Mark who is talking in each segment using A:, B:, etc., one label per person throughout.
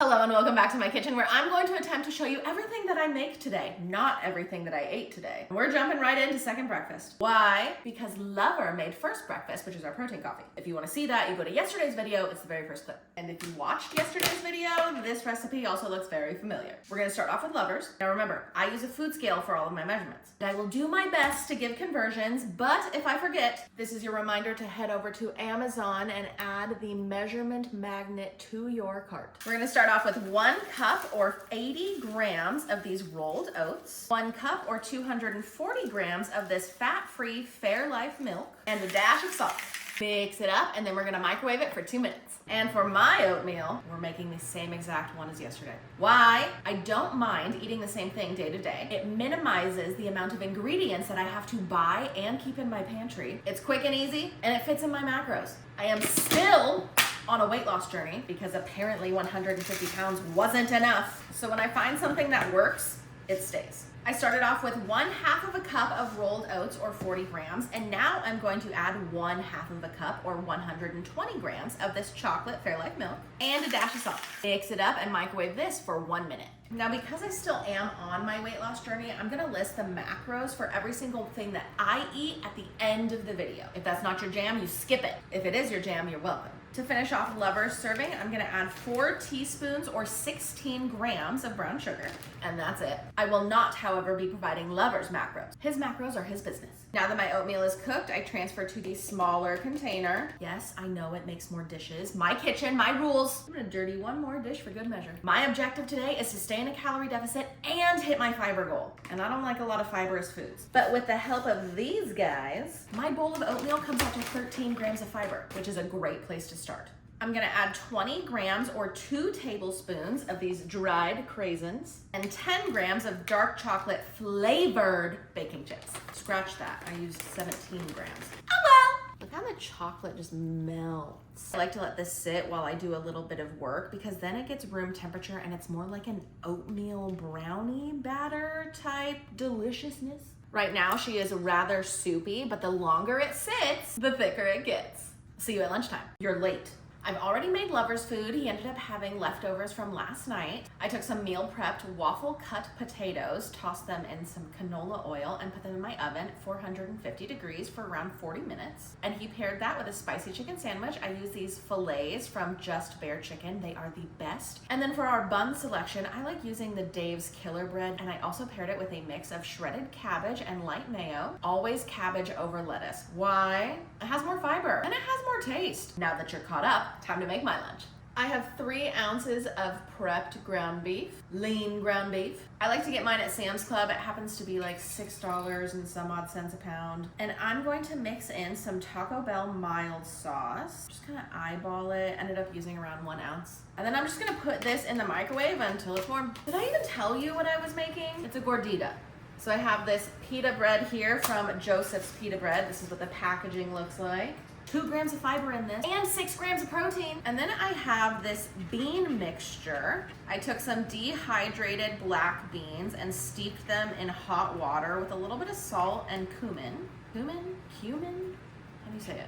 A: Hello and welcome back to my kitchen where I'm going to attempt to show you everything that I make today, not everything that I ate today. We're jumping right into second breakfast. Why? Because Lover made first breakfast, which is our protein coffee. If you want to see that, you go to yesterday's video, it's the very first clip. And if you watched yesterday's video, this recipe also looks very familiar. We're going to start off with Lovers. Now remember, I use a food scale for all of my measurements. I will do my best to give conversions, but if I forget, this is your reminder to head over to Amazon and add the measurement magnet to your cart. We're going to start off with 1 cup or 80 grams of these rolled oats, 1 cup or 240 grams of this fat-free Fairlife milk, and a dash of salt. Mix it up, and then we're gonna microwave it for 2 minutes. And for my oatmeal, we're making the same exact one as yesterday. Why? I don't mind eating the same thing day to day. It minimizes the amount of ingredients that I have to buy and keep in my pantry. It's quick and easy, and it fits in my macros. I am still on a weight loss journey because apparently 150 pounds wasn't enough. So when I find something that works, it stays. I started off with 1/2 cup of rolled oats or 40 grams, and now I'm going to add 1/2 cup or 120 grams of this chocolate Fairlife milk and a dash of salt. Mix it up and microwave this for 1 minute. Now, because I still am on my weight loss journey, I'm gonna list the macros for every single thing that I eat at the end of the video. If that's not your jam, you skip it. If it is your jam, you're welcome. To finish off Lover's serving, I'm gonna add 4 teaspoons or 16 grams of brown sugar, and that's it. I will not, however, be providing Lover's macros. His macros are his business. Now that my oatmeal is cooked, I transfer to the smaller container. Yes, I know it makes more dishes. My kitchen, my rules. I'm gonna dirty 1 more dish for good measure. My objective today is to stay in a calorie deficit and hit my fiber goal. And I don't like a lot of fibrous foods. But with the help of these guys, my bowl of oatmeal comes out to 13 grams of fiber, which is a great place to start. I'm gonna add 20 grams or 2 tablespoons of these dried craisins and 10 grams of dark chocolate flavored baking chips. Scratch that, I used 17 grams. Oh well! Look how the chocolate just melts. I like to let this sit while I do a little bit of work because then it gets room temperature and it's more like an oatmeal brownie batter type deliciousness. Right now she is rather soupy, but the longer it sits, the thicker it gets. See you at lunchtime. You're late. I've already made Lover's food. He ended up having leftovers from last night. I took some meal prepped waffle cut potatoes, tossed them in some canola oil, and put them in my oven at 450 degrees for around 40 minutes. And he paired that with a spicy chicken sandwich. I use these fillets from Just Bare Chicken. They are the best. And then for our bun selection, I like using the Dave's Killer Bread, and I also paired it with a mix of shredded cabbage and light mayo. Always cabbage over lettuce. Why? It has more fiber and it has more taste. Now that you're caught up, time to make my lunch. I have 3 ounces of prepped ground beef, lean ground beef. I like to get mine at Sam's Club. It happens to be like $6 and some odd cents a pound. And I'm going to mix in some Taco Bell mild sauce. Just kind of eyeball it. Ended up using around 1 ounce. And then I'm just gonna put this in the microwave until it's warm. Did I even tell you what I was making? It's a gordita. So I have this pita bread here from Joseph's Pita Bread. This is what the packaging looks like. 2 grams of fiber in this and 6 grams of protein. And then I have this bean mixture. I took some dehydrated black beans and steeped them in hot water with a little bit of salt and cumin. Cumin? How do you say it?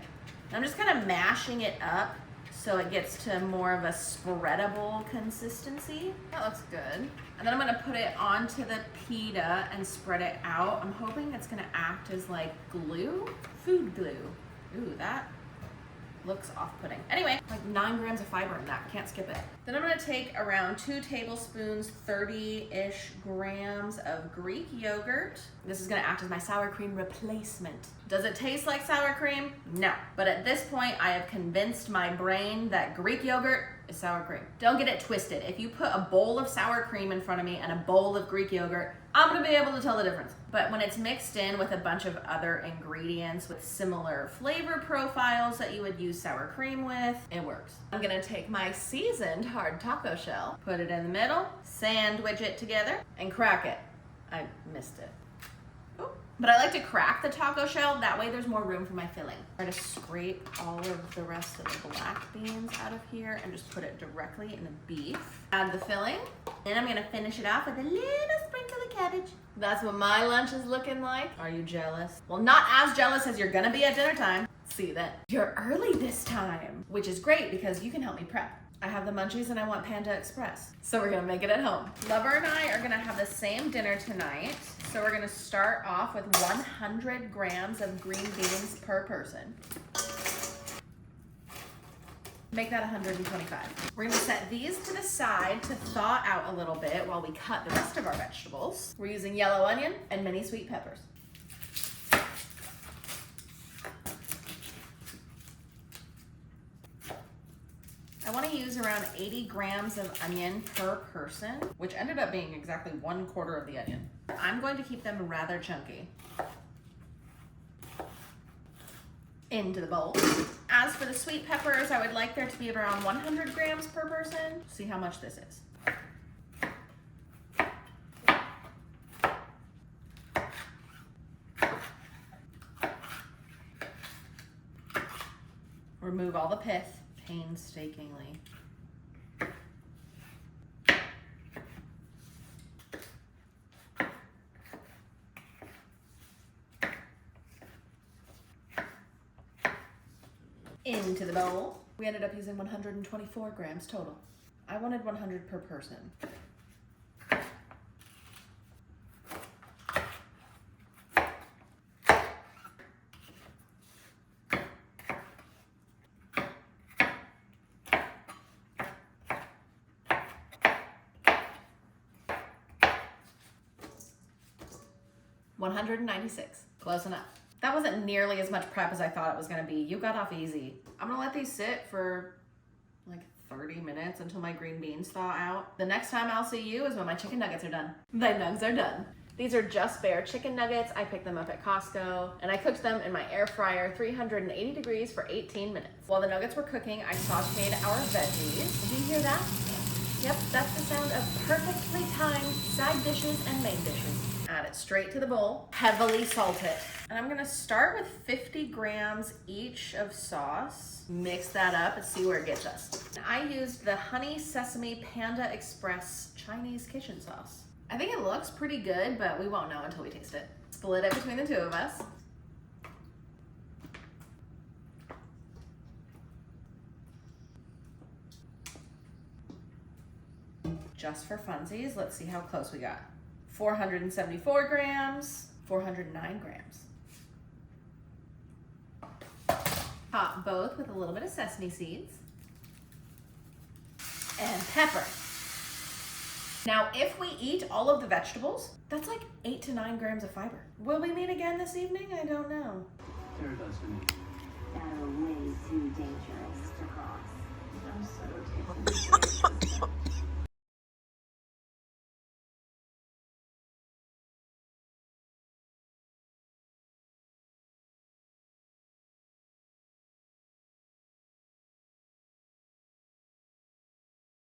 A: And I'm just kind of mashing it up so it gets to more of a spreadable consistency. That looks good. And then I'm gonna put it onto the pita and spread it out. I'm hoping it's gonna act as like glue, food glue. Ooh, that looks off-putting. Anyway, like 9 grams of fiber in that, can't skip it. Then I'm gonna take around 2 tablespoons, 30-ish grams of Greek yogurt. This is gonna act as my sour cream replacement. Does it taste like sour cream? No. But at this point, I have convinced my brain that Greek yogurt is sour cream. Don't get it twisted. If you put a bowl of sour cream in front of me and a bowl of Greek yogurt, I'm gonna be able to tell the difference. But when it's mixed in with a bunch of other ingredients with similar flavor profiles that you would use sour cream with, it works. I'm gonna take my seasoned hard taco shell, put it in the middle, sandwich it together, and crack it. I missed it. Ooh. But I like to crack the taco shell, that way there's more room for my filling. Try to scrape all of the rest of the black beans out of here and just put it directly in the beef. Add the filling, and I'm gonna finish it off with a little sprinkle of cabbage. That's what my lunch is looking like. Are you jealous? Well, not as jealous as you're gonna be at dinner time. See you then. You're early this time, which is great because you can help me prep. I have the munchies and I want Panda Express. So we're gonna make it at home. Lover and I are gonna have the same dinner tonight. So we're gonna start off with 100 grams of green beans per person. Make that 125. We're gonna set these to the side to thaw out a little bit while we cut the rest of our vegetables. We're using yellow onion and mini sweet peppers. I want to use around 80 grams of onion per person, which ended up being exactly 1/4 of the onion. I'm going to keep them rather chunky. Into the bowl. As for the sweet peppers, I would like there to be around 100 grams per person. See how much this is. Remove all the pith painstakingly. Into the bowl. We ended up using 124 grams total. I wanted 100 per person. $196. Close enough. That wasn't nearly as much prep as I thought it was gonna be. You got off easy. I'm gonna let these sit for like 30 minutes until my green beans thaw out. The next time I'll see you is when my chicken nuggets are done. The nugs are done. These are Just Bare chicken nuggets. I picked them up at Costco and I cooked them in my air fryer, 380 degrees for 18 minutes. While the nuggets were cooking, I sauteed our veggies. Did you hear that? Yep, that's the sound of perfectly timed side dishes and main dishes. Add it straight to the bowl, heavily salt it. And I'm gonna start with 50 grams each of sauce. Mix that up and see where it gets us. I used the Honey Sesame Panda Express Chinese kitchen sauce. I think it looks pretty good, but we won't know until we taste it. Split it between the two of us. Just for funsies, let's see how close we got. 474 grams, 409 grams. Top both with a little bit of sesame seeds and pepper. Now, if we eat all of the vegetables, that's like 8 to 9 grams of fiber. Will we meet again this evening? I don't know.
B: Paradise to me. That are way too dangerous to cross. I'm so taken.